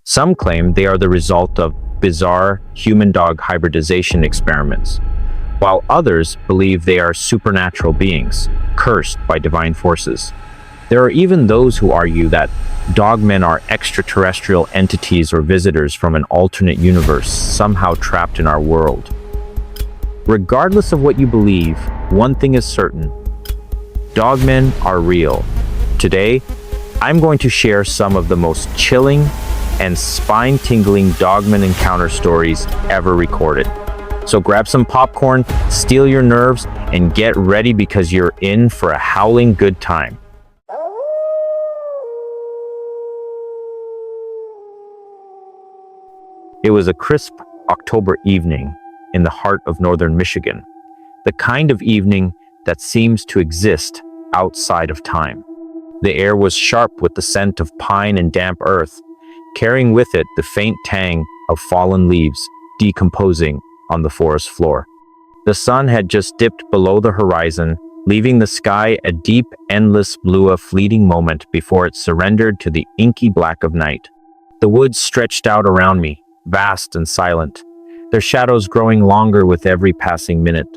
Some claim they are the result of bizarre human-dog hybridization experiments, while others believe they are supernatural beings, cursed by divine forces. There are even those who argue that dogmen are extraterrestrial entities or visitors from an alternate universe somehow trapped in our world. Regardless of what you believe, one thing is certain: dogmen are real. Today, I'm going to share some of the most chilling and spine-tingling dogman encounter stories ever recorded. So grab some popcorn, steel your nerves, and get ready because you're in for a howling good time. It was a crisp October evening in the heart of northern Michigan, the kind of evening that seems to exist outside of time. The air was sharp with the scent of pine and damp earth, carrying with it the faint tang of fallen leaves decomposing on the forest floor. The sun had just dipped below the horizon, leaving the sky a deep, endless blue, a fleeting moment before it surrendered to the inky black of night. The woods stretched out around me, vast and silent, their shadows growing longer with every passing minute.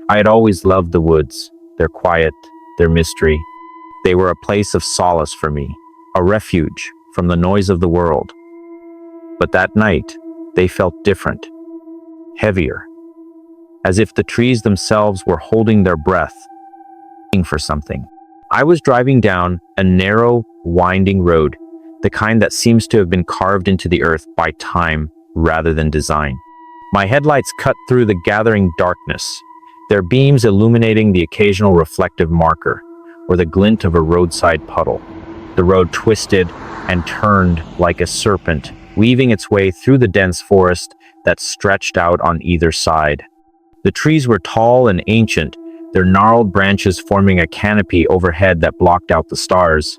I had always loved the woods, their quiet, their mystery. They were a place of solace for me, a refuge from the noise of the world. But that night, they felt different, heavier, as if the trees themselves were holding their breath, waiting for something. I was driving down a narrow, winding road, the kind that seems to have been carved into the earth by time rather than design. My headlights cut through the gathering darkness, their beams illuminating the occasional reflective marker or the glint of a roadside puddle. The road twisted and turned like a serpent, weaving its way through the dense forest that stretched out on either side. The trees were tall and ancient, their gnarled branches forming a canopy overhead that blocked out the stars.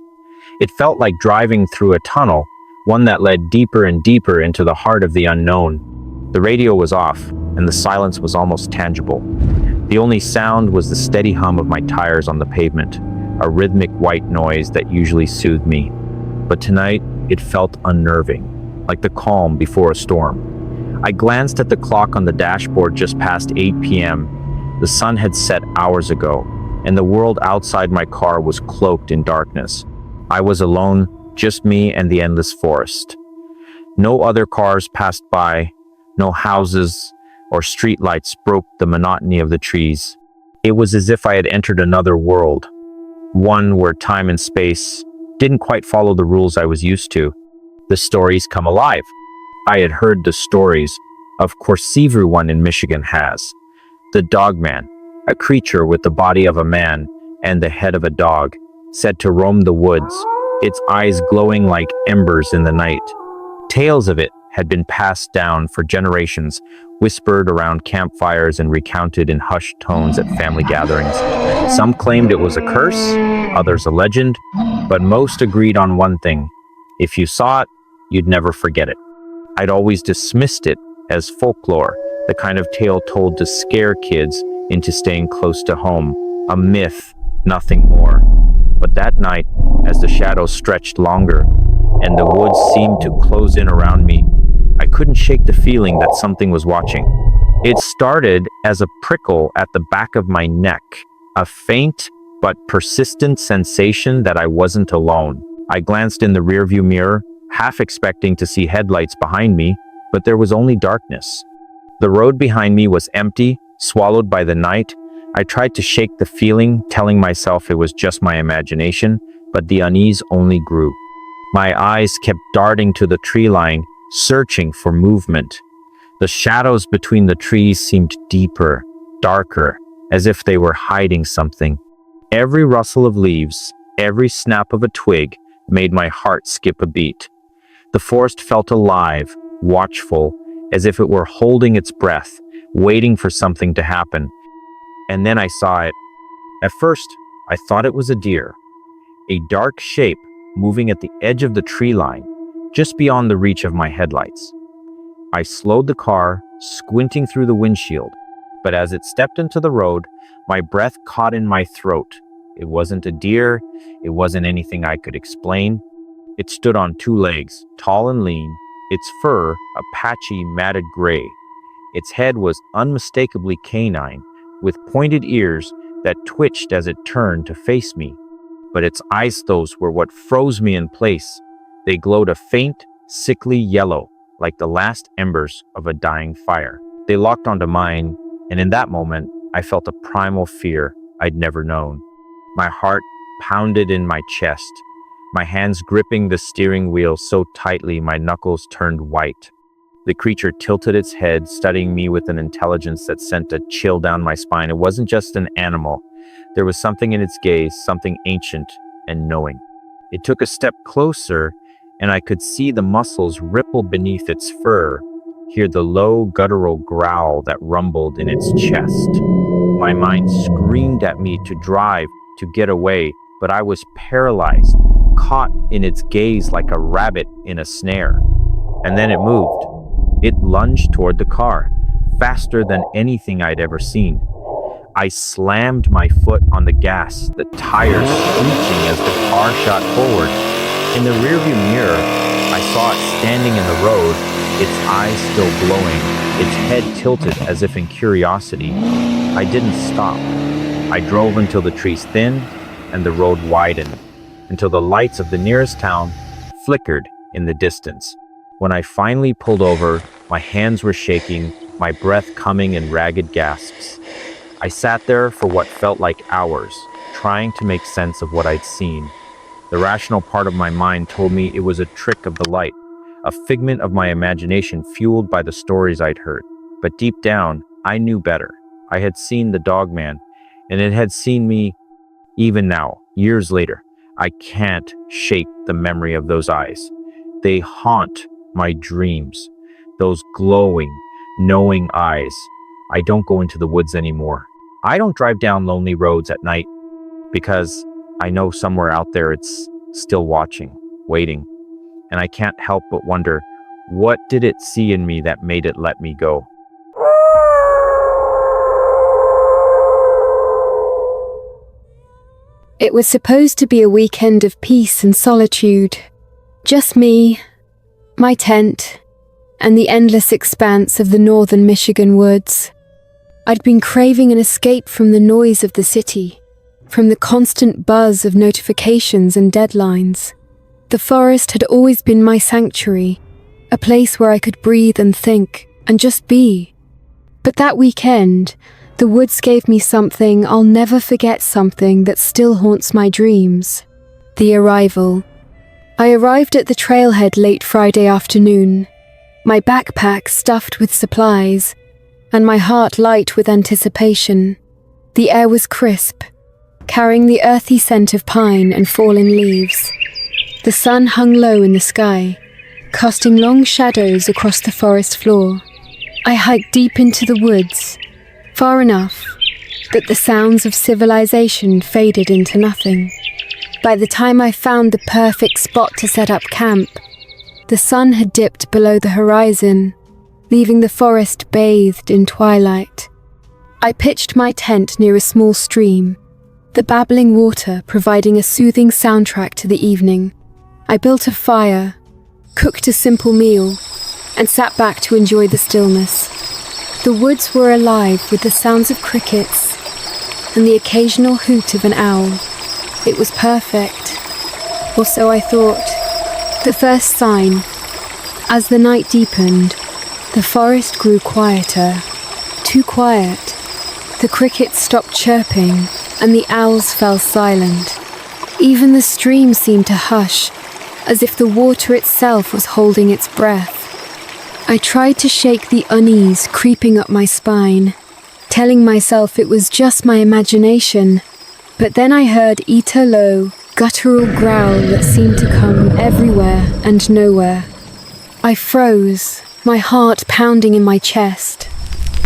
It felt like driving through a tunnel, one that led deeper and deeper into the heart of the unknown. The radio was off, and the silence was almost tangible. The only sound was the steady hum of my tires on the pavement, a rhythmic white noise that usually soothed me. But tonight, it felt unnerving, like the calm before a storm. I glanced at the clock on the dashboard just past 8 p.m. The sun had set hours ago, and the world outside my car was cloaked in darkness. I was alone, just me and the endless forest. No other cars passed by, no houses or streetlights broke the monotony of the trees. It was as if I had entered another world, one where time and space didn't quite follow the rules I was used to. The stories come alive. I had heard the stories, of course everyone in Michigan has. The Dogman, a creature with the body of a man and the head of a dog, said to roam the woods, its eyes glowing like embers in the night. Tales of it had been passed down for generations, whispered around campfires and recounted in hushed tones at family gatherings. Some claimed it was a curse, others a legend, but most agreed on one thing: if you saw it, you'd never forget it. I'd always dismissed it as folklore, the kind of tale told to scare kids into staying close to home, a myth, nothing more. But that night, as the shadows stretched longer and the woods seemed to close in around me, I couldn't shake the feeling that something was watching. It started as a prickle at the back of my neck, a faint but persistent sensation that I wasn't alone. I glanced in the rearview mirror, half expecting to see headlights behind me, but there was only darkness. The road behind me was empty, swallowed by the night. I tried to shake the feeling, telling myself it was just my imagination, but the unease only grew. My eyes kept darting to the tree line, searching for movement. The shadows between the trees seemed deeper, darker, as if they were hiding something. Every rustle of leaves, every snap of a twig made my heart skip a beat. The forest felt alive, watchful, as if it were holding its breath, waiting for something to happen. And then I saw it. At first, I thought it was a deer, a dark shape moving at the edge of the tree line, just beyond the reach of my headlights. I slowed the car, squinting through the windshield, but as it stepped into the road, my breath caught in my throat. It wasn't a deer, it wasn't anything I could explain. It stood on two legs, tall and lean, its fur a patchy, matted gray. Its head was unmistakably canine, with pointed ears that twitched as it turned to face me. But its eyes, those were what froze me in place. They glowed a faint, sickly yellow, like the last embers of a dying fire. They locked onto mine, and in that moment, I felt a primal fear I'd never known. My heart pounded in my chest, my hands gripping the steering wheel so tightly my knuckles turned white. The creature tilted its head, studying me with an intelligence that sent a chill down my spine. It wasn't just an animal. There was something in its gaze, something ancient and knowing. It took a step closer, and I could see the muscles ripple beneath its fur, hear the low, guttural growl that rumbled in its chest. My mind screamed at me to drive, to get away, but I was paralyzed, caught in its gaze like a rabbit in a snare. And then it moved. It lunged toward the car, faster than anything I'd ever seen. I slammed my foot on the gas, the tires screeching as the car shot forward. In the rearview mirror, I saw it standing in the road, its eyes still glowing, its head tilted as if in curiosity. I didn't stop. I drove until the trees thinned and the road widened, until the lights of the nearest town flickered in the distance. When I finally pulled over, my hands were shaking, my breath coming in ragged gasps. I sat there for what felt like hours, trying to make sense of what I'd seen. The rational part of my mind told me it was a trick of the light, a figment of my imagination fueled by the stories I'd heard. But deep down, I knew better. I had seen the Dogman, and it had seen me. Even now, years later, I can't shake the memory of those eyes. They haunt my dreams, those glowing, knowing eyes. I don't go into the woods anymore. I don't drive down lonely roads at night because I know somewhere out there it's still watching, waiting. And I can't help but wonder, what did it see in me that made it let me go? It was supposed to be a weekend of peace and solitude. Just me, my tent, and the endless expanse of the northern Michigan woods. I'd been craving an escape from the noise of the city, from the constant buzz of notifications and deadlines. The forest had always been my sanctuary, a place where I could breathe and think, and just be. But that weekend, the woods gave me something I'll never forget, something that still haunts my dreams. The arrival. I arrived at the trailhead late Friday afternoon, my backpack stuffed with supplies, and my heart light with anticipation. The air was crisp, carrying the earthy scent of pine and fallen leaves. The sun hung low in the sky, casting long shadows across the forest floor. I hiked deep into the woods, far enough that the sounds of civilization faded into nothing. By the time I found the perfect spot to set up camp, the sun had dipped below the horizon, leaving the forest bathed in twilight. I pitched my tent near a small stream, the babbling water providing a soothing soundtrack to the evening. I built a fire, cooked a simple meal, and sat back to enjoy the stillness. The woods were alive with the sounds of crickets and the occasional hoot of an owl. It was perfect, or so I thought. The first sign. As the night deepened, the forest grew quieter, too quiet. The crickets stopped chirping, and the owls fell silent. Even the stream seemed to hush, as if the water itself was holding its breath. I tried to shake the unease creeping up my spine, telling myself it was just my imagination. But then I heard a low, guttural growl that seemed to come from everywhere and nowhere. I froze, my heart pounding in my chest.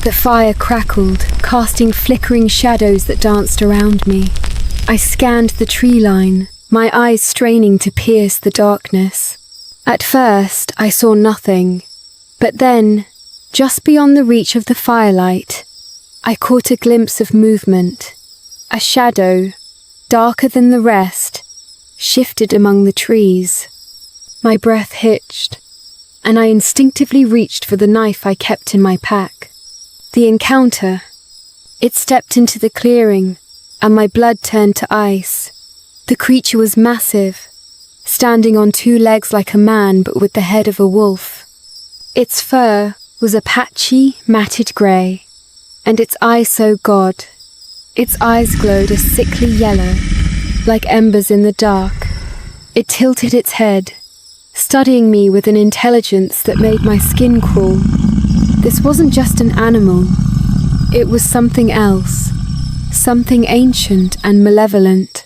The fire crackled, casting flickering shadows that danced around me. I scanned the tree line, my eyes straining to pierce the darkness. At first, I saw nothing, but then, just beyond the reach of the firelight, I caught a glimpse of movement. A shadow, darker than the rest, shifted among the trees. My breath hitched, and I instinctively reached for the knife I kept in my pack. The encounter. It stepped into the clearing, and my blood turned to ice. The creature was massive, standing on two legs like a man but with the head of a wolf. Its fur was a patchy, matted grey, and its eyes so god. Its eyes glowed a sickly yellow, like embers in the dark. It tilted its head, studying me with an intelligence that made my skin crawl. This wasn't just an animal. It was something else, something ancient and malevolent.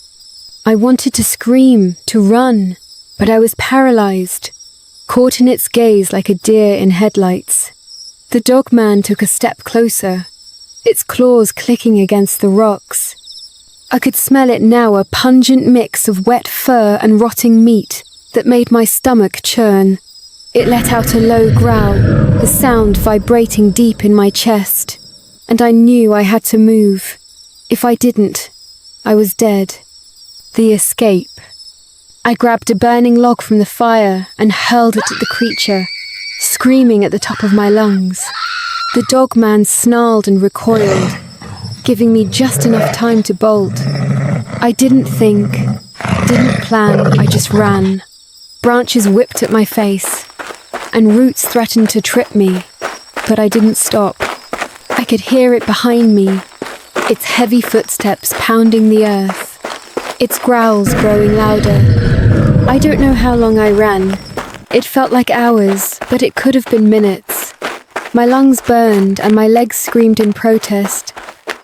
I wanted to scream, to run, but I was paralyzed, caught in its gaze like a deer in headlights. The Dogman took a step closer, its claws clicking against the rocks. I could smell it now, a pungent mix of wet fur and rotting meat that made my stomach churn. It let out a low growl, the sound vibrating deep in my chest, and I knew I had to move. If I didn't, I was dead. The escape. I grabbed a burning log from the fire and hurled it at the creature, screaming at the top of my lungs. The Dogman snarled and recoiled, giving me just enough time to bolt. I didn't think, didn't plan, I just ran. Branches whipped at my face, and roots threatened to trip me, but I didn't stop. I could hear it behind me, its heavy footsteps pounding the earth, its growls growing louder. I don't know how long I ran. It felt like hours, but it could have been minutes. My lungs burned and my legs screamed in protest,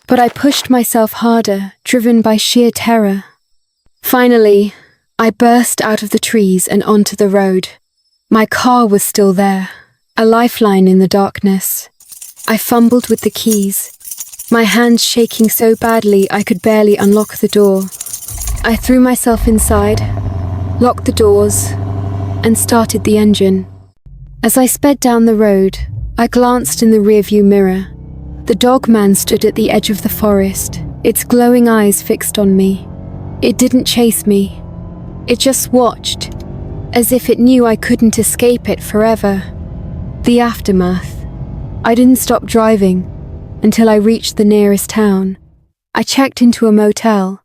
but I pushed myself harder, driven by sheer terror. Finally, I burst out of the trees and onto the road. My car was still there, a lifeline in the darkness. I fumbled with the keys, my hands shaking so badly I could barely unlock the door. I threw myself inside, locked the doors, and started the engine. As I sped down the road, I glanced in the rearview mirror. The Dogman stood at the edge of the forest, its glowing eyes fixed on me. It didn't chase me. It just watched, as if it knew I couldn't escape it forever. The aftermath. I didn't stop driving until I reached the nearest town. I checked into a motel,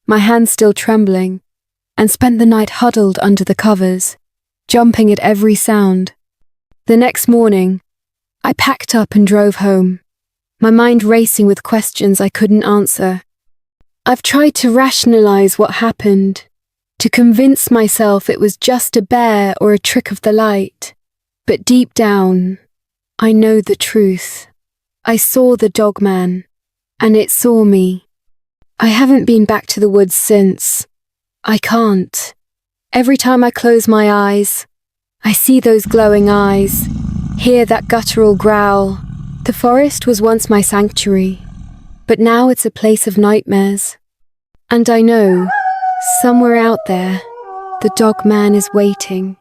my hands still trembling, and spent the night huddled under the covers, jumping at every sound. The next morning, I packed up and drove home, my mind racing with questions I couldn't answer. I've tried to rationalize what happened, to convince myself it was just a bear or a trick of the light. But deep down, I know the truth. I saw the Dogman, and it saw me. I haven't been back to the woods since. I can't. Every time I close my eyes, I see those glowing eyes, hear that guttural growl. The forest was once my sanctuary, but now it's a place of nightmares. And I know, somewhere out there, the Dogman is waiting.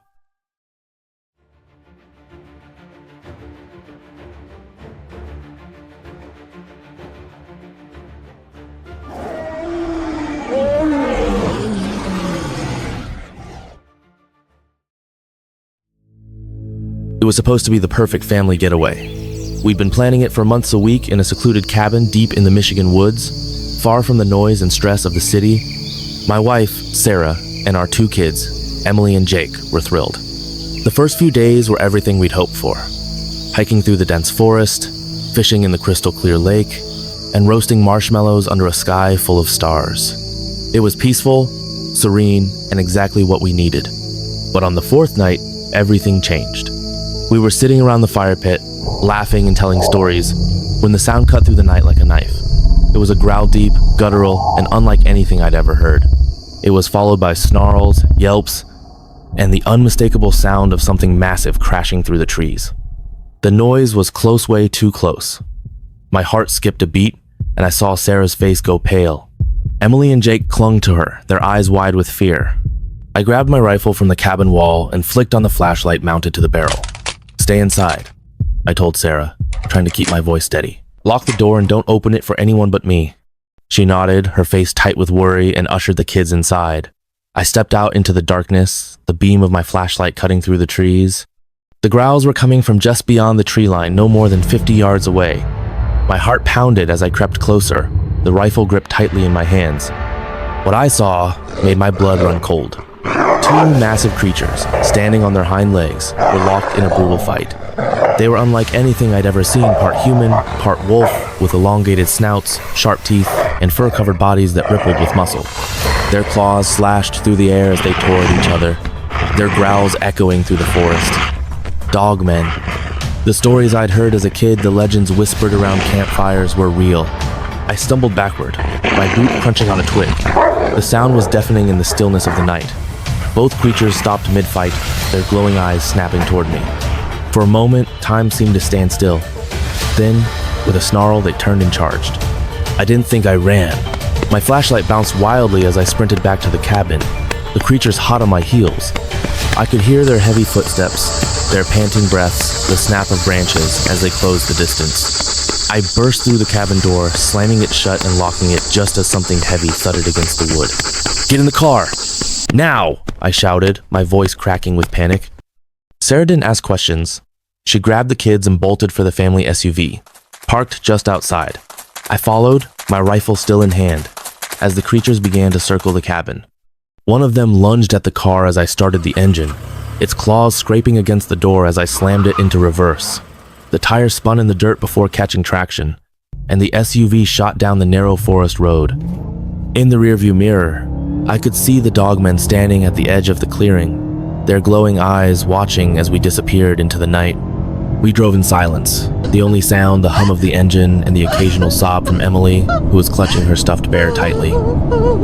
It was supposed to be the perfect family getaway. We'd been planning it for months a week in a secluded cabin deep in the Michigan woods, far from the noise and stress of the city. My wife, Sarah, and our two kids, Emily and Jake, were thrilled. The first few days were everything we'd hoped for. Hiking through the dense forest, fishing in the crystal clear lake, and roasting marshmallows under a sky full of stars. It was peaceful, serene, and exactly what we needed. But on the fourth night, everything changed. We were sitting around the fire pit, laughing and telling stories, when the sound cut through the night like a knife. It was a growl-deep, guttural, and unlike anything I'd ever heard. It was followed by snarls, yelps, and the unmistakable sound of something massive crashing through the trees. The noise was close, way too close. My heart skipped a beat, and I saw Sarah's face go pale. Emily and Jake clung to her, their eyes wide with fear. I grabbed my rifle from the cabin wall and flicked on the flashlight mounted to the barrel. "Stay inside," I told Sarah, trying to keep my voice steady. "Lock the door and don't open it for anyone but me." She nodded, her face tight with worry, and ushered the kids inside. I stepped out into the darkness, the beam of my flashlight cutting through the trees. The growls were coming from just beyond the tree line, no more than 50 yards away. My heart pounded as I crept closer, the rifle gripped tightly in my hands. What I saw made my blood run cold. Two massive creatures, standing on their hind legs, were locked in a brutal fight. They were unlike anything I'd ever seen, part human, part wolf, with elongated snouts, sharp teeth, and fur-covered bodies that rippled with muscle. Their claws slashed through the air as they tore at each other, their growls echoing through the forest. Dogmen. The stories I'd heard as a kid, the legends whispered around campfires, were real. I stumbled backward, my boot crunching on a twig. The sound was deafening in the stillness of the night. Both creatures stopped mid-fight, their glowing eyes snapping toward me. For a moment, time seemed to stand still. Then, with a snarl, they turned and charged. I didn't think I ran. My flashlight bounced wildly as I sprinted back to the cabin, the creatures hot on my heels. I could hear their heavy footsteps, their panting breaths, the snap of branches as they closed the distance. I burst through the cabin door, slamming it shut and locking it just as something heavy thudded against the wood. "Get in the car! Now!" I shouted, my voice cracking with panic. Sarah didn't ask questions. She grabbed the kids and bolted for the family SUV, parked just outside. I followed, my rifle still in hand, as the creatures began to circle the cabin. One of them lunged at the car as I started the engine, its claws scraping against the door as I slammed it into reverse. The tire spun in the dirt before catching traction, and the SUV shot down the narrow forest road. In the rearview mirror, I could see the dogmen standing at the edge of the clearing, their glowing eyes watching as we disappeared into the night. We drove in silence, the only sound the hum of the engine and the occasional sob from Emily, who was clutching her stuffed bear tightly.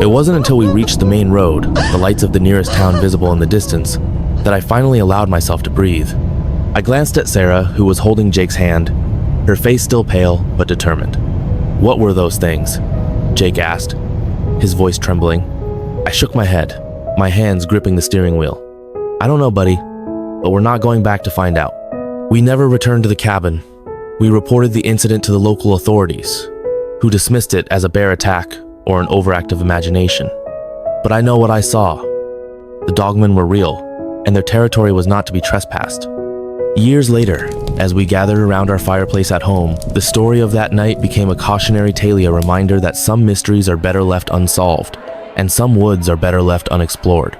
It wasn't until we reached the main road, the lights of the nearest town visible in the distance, that I finally allowed myself to breathe. I glanced at Sarah, who was holding Jake's hand, her face still pale but determined. "What were those things?" Jake asked, his voice trembling. I shook my head, my hands gripping the steering wheel. "I don't know, buddy, but we're not going back to find out." We never returned to the cabin. We reported the incident to the local authorities, who dismissed it as a bear attack or an overactive imagination. But I know what I saw. The dogmen were real, and their territory was not to be trespassed. Years later, as we gathered around our fireplace at home, the story of that night became a cautionary tale, a reminder that some mysteries are better left unsolved, and some woods are better left unexplored.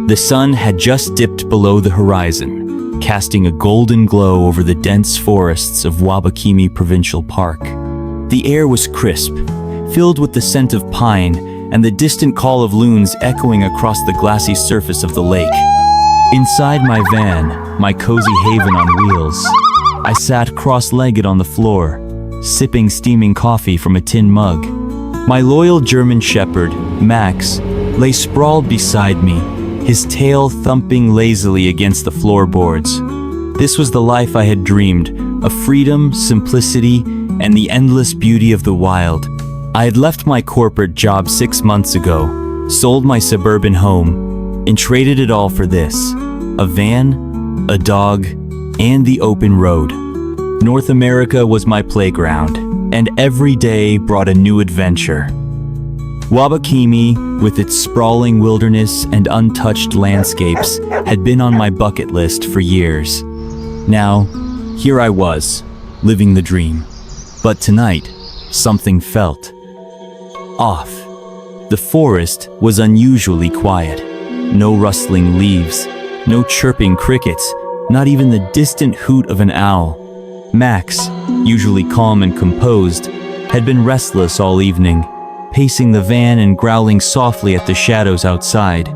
The sun had just dipped below the horizon, casting a golden glow over the dense forests of Wabakimi Provincial Park. The air was crisp, filled with the scent of pine and the distant call of loons echoing across the glassy surface of the lake. Inside my van, my cozy haven on wheels, I sat cross-legged on the floor, sipping steaming coffee from a tin mug. My loyal German shepherd, Max, lay sprawled beside me, his tail thumping lazily against the floorboards. This was the life I had dreamed, of freedom, simplicity, and the endless beauty of the wild. I had left my corporate job 6 months ago, sold my suburban home, and traded it all for this: a van, a dog, and the open road. North America was my playground, and every day brought a new adventure. Wabakimi, with its sprawling wilderness and untouched landscapes, had been on my bucket list for years. Now, here I was, living the dream. But tonight, something felt off. The forest was unusually quiet. No rustling leaves, no chirping crickets, not even the distant hoot of an owl. Max, usually calm and composed, had been restless all evening, pacing the van and growling softly at the shadows outside.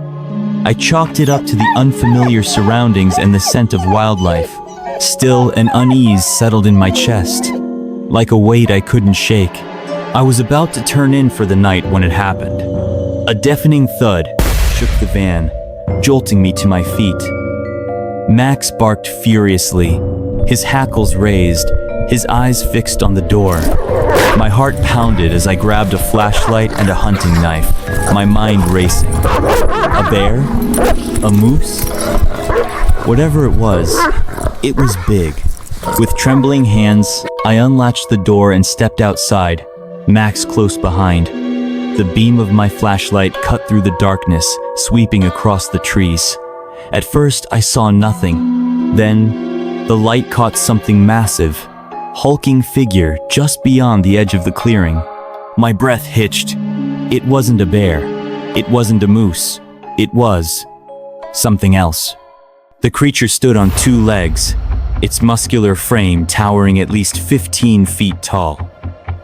I chalked it up to the unfamiliar surroundings and the scent of wildlife. Still, an unease settled in my chest, like a weight I couldn't shake. I was about to turn in for the night when it happened. A deafening thud shook the van, jolting me to my feet. Max barked furiously, his hackles raised, his eyes fixed on the door. My heart pounded as I grabbed a flashlight and a hunting knife, my mind racing. A bear? A moose? Whatever it was big. With trembling hands, I unlatched the door and stepped outside, Max close behind. The beam of my flashlight cut through the darkness, sweeping across the trees. At first, I saw nothing. Then, the light caught something massive, hulking figure just beyond the edge of the clearing. My breath hitched. It wasn't a bear. It wasn't a moose. It was something else. The creature stood on two legs, its muscular frame towering at least 15 feet tall.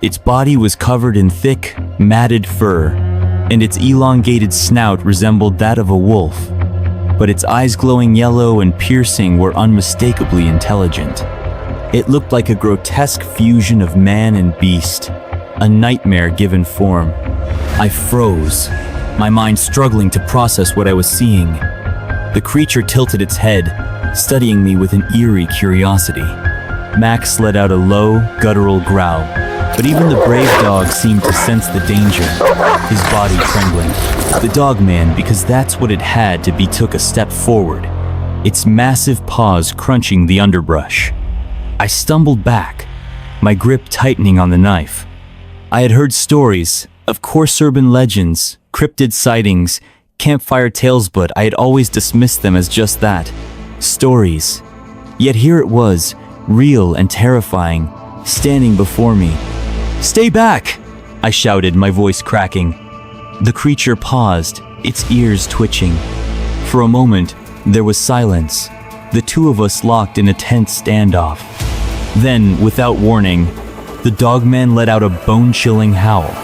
Its body was covered in thick, matted fur, and its elongated snout resembled that of a wolf. But its eyes, glowing yellow and piercing, were unmistakably intelligent. It looked like a grotesque fusion of man and beast, a nightmare given form. I froze, my mind struggling to process what I was seeing. The creature tilted its head, studying me with an eerie curiosity. Max let out a low, guttural growl, but even the brave dog seemed to sense the danger, his body trembling. The Dogman, because that's what it had to be, took a step forward, its massive paws crunching the underbrush. I stumbled back, my grip tightening on the knife. I had heard stories, of course urban legends, cryptid sightings, campfire tales, but I had always dismissed them as just that, stories. Yet here it was, real and terrifying, standing before me. "Stay back!" I shouted, my voice cracking. The creature paused, its ears twitching. For a moment, there was silence, the two of us locked in a tense standoff. Then, without warning, the Dogman let out a bone-chilling howl,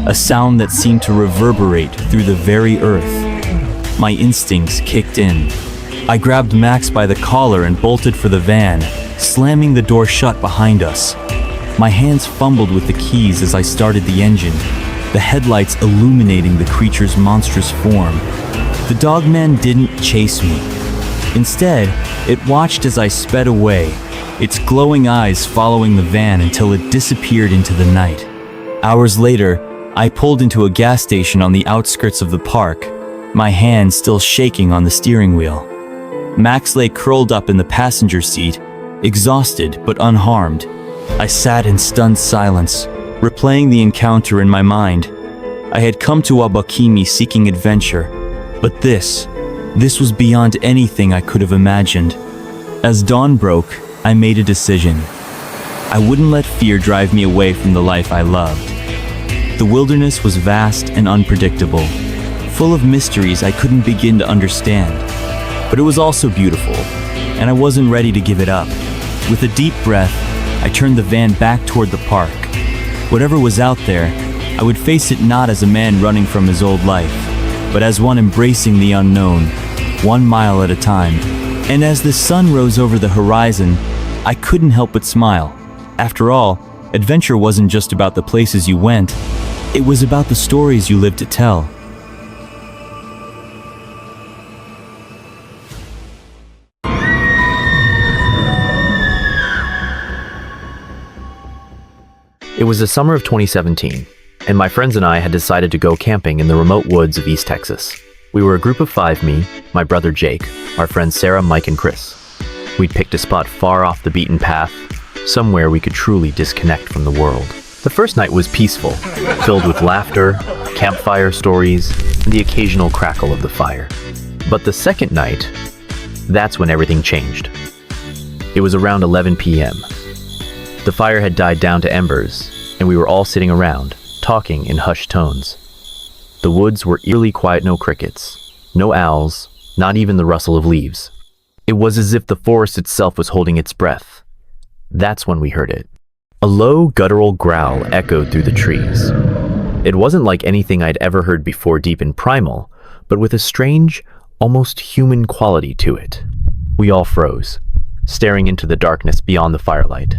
a sound that seemed to reverberate through the very earth. My instincts kicked in. I grabbed Max by the collar and bolted for the van, slamming the door shut behind us. My hands fumbled with the keys as I started the engine, the headlights illuminating the creature's monstrous form. The Dogman didn't chase me. Instead, it watched as I sped away, its glowing eyes following the van until it disappeared into the night. Hours later, I pulled into a gas station on the outskirts of the park, my hand still shaking on the steering wheel. Max lay curled up in the passenger seat, exhausted but unharmed. I sat in stunned silence, replaying the encounter in my mind. I had come to Wabakimi seeking adventure, but this was beyond anything I could have imagined. As dawn broke, I made a decision. I wouldn't let fear drive me away from the life I loved. The wilderness was vast and unpredictable, full of mysteries I couldn't begin to understand. But it was also beautiful, and I wasn't ready to give it up. With a deep breath, I turned the van back toward the park. Whatever was out there, I would face it not as a man running from his old life, but as one embracing the unknown, 1 mile at a time. And as the sun rose over the horizon, I couldn't help but smile. After all, adventure wasn't just about the places you went, it was about the stories you lived to tell. It was the summer of 2017, and my friends and I had decided to go camping in the remote woods of East Texas. We were a group of 5, me, my brother Jake, our friends Sarah, Mike, and Chris. We'd picked a spot far off the beaten path, somewhere we could truly disconnect from the world. The first night was peaceful, filled with laughter, campfire stories, and the occasional crackle of the fire. But the second night, that's when everything changed. It was around 11 p.m. The fire had died down to embers, and we were all sitting around, talking in hushed tones. The woods were eerily quiet, no crickets, no owls, not even the rustle of leaves. It was as if the forest itself was holding its breath. That's when we heard it. A low, guttural growl echoed through the trees. It wasn't like anything I'd ever heard before deep and primal, but with a strange, almost human quality to it. We all froze, staring into the darkness beyond the firelight.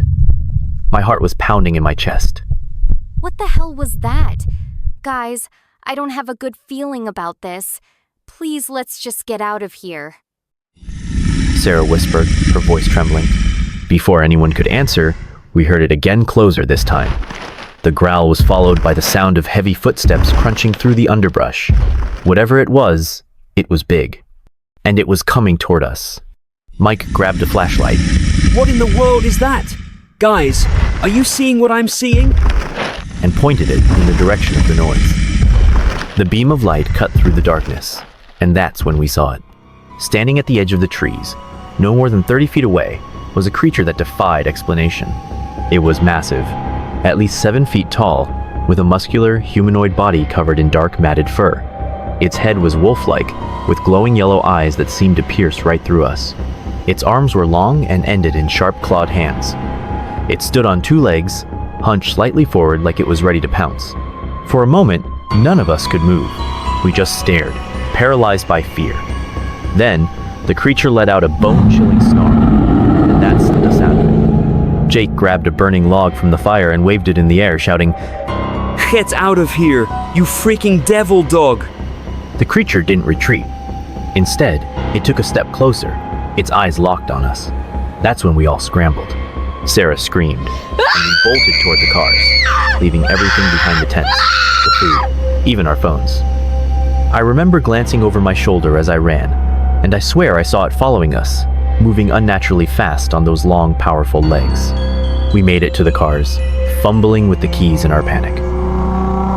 My heart was pounding in my chest. What the hell was that? Guys, I don't have a good feeling about this. Please, let's just get out of here. Sarah whispered, her voice trembling. Before anyone could answer, we heard it again, closer this time. The growl was followed by the sound of heavy footsteps crunching through the underbrush. Whatever it was big. And it was coming toward us. Mike grabbed a flashlight. What in the world is that? Guys, are you seeing what I'm seeing? And pointed it in the direction of the noise. The beam of light cut through the darkness, and that's when we saw it. Standing at the edge of the trees, no more than 30 feet away, was a creature that defied explanation. It was massive, at least 7 feet tall, with a muscular, humanoid body covered in dark matted fur. Its head was wolf-like, with glowing yellow eyes that seemed to pierce right through us. Its arms were long and ended in sharp clawed hands. It stood on 2 legs, hunched slightly forward like it was ready to pounce. For a moment, none of us could move. We just stared, paralyzed by fear. Then, the creature let out a bone-chilling snarl, and that sent us out. Jake grabbed a burning log from the fire and waved it in the air, shouting, Get out of here, you freaking devil dog! The creature didn't retreat. Instead, it took a step closer, its eyes locked on us. That's when we all scrambled. Sarah screamed, and we bolted toward the cars, leaving everything behind the tents, the food, even our phones. I remember glancing over my shoulder as I ran, and I swear I saw it following us, moving unnaturally fast on those long, powerful legs. We made it to the cars, fumbling with the keys in our panic.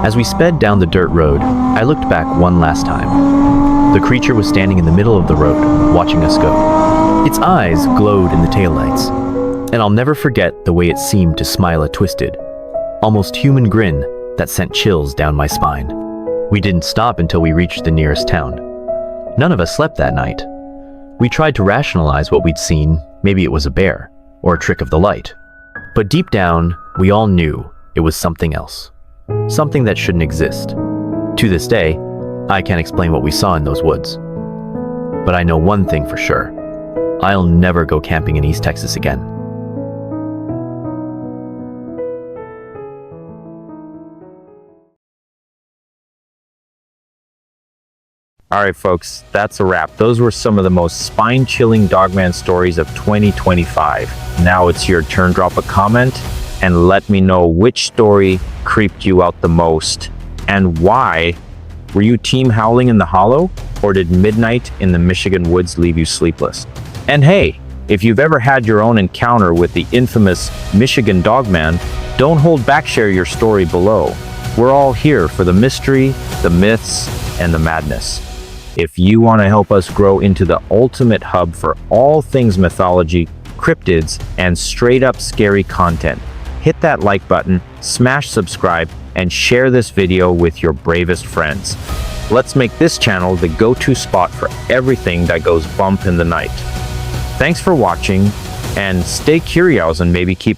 As we sped down the dirt road, I looked back one last time. The creature was standing in the middle of the road, watching us go. Its eyes glowed in the taillights, and I'll never forget the way it seemed to smile a twisted, almost human grin that sent chills down my spine. We didn't stop until we reached the nearest town. None of us slept that night. We tried to rationalize what we'd seen, maybe it was a bear, or a trick of the light. But deep down, we all knew it was something else. Something that shouldn't exist. To this day, I can't explain what we saw in those woods. But I know one thing for sure. I'll never go camping in East Texas again. All right, folks, that's a wrap. Those were some of the most spine-chilling Dogman stories of 2025. Now it's your turn. Drop a comment and let me know which story creeped you out the most and why. Were you team Howling in the Hollow, or did midnight in the Michigan woods leave you sleepless? And hey, if you've ever had your own encounter with the infamous Michigan Dogman, don't hold back, share your story below. We're all here for the mystery, the myths, and the madness. If you want to help us grow into the ultimate hub for all things mythology, cryptids, and straight-up scary content, hit that like button, smash subscribe, and share this video with your bravest friends. Let's make this channel the go-to spot for everything that goes bump in the night. Thanks for watching, and stay curious and maybe keep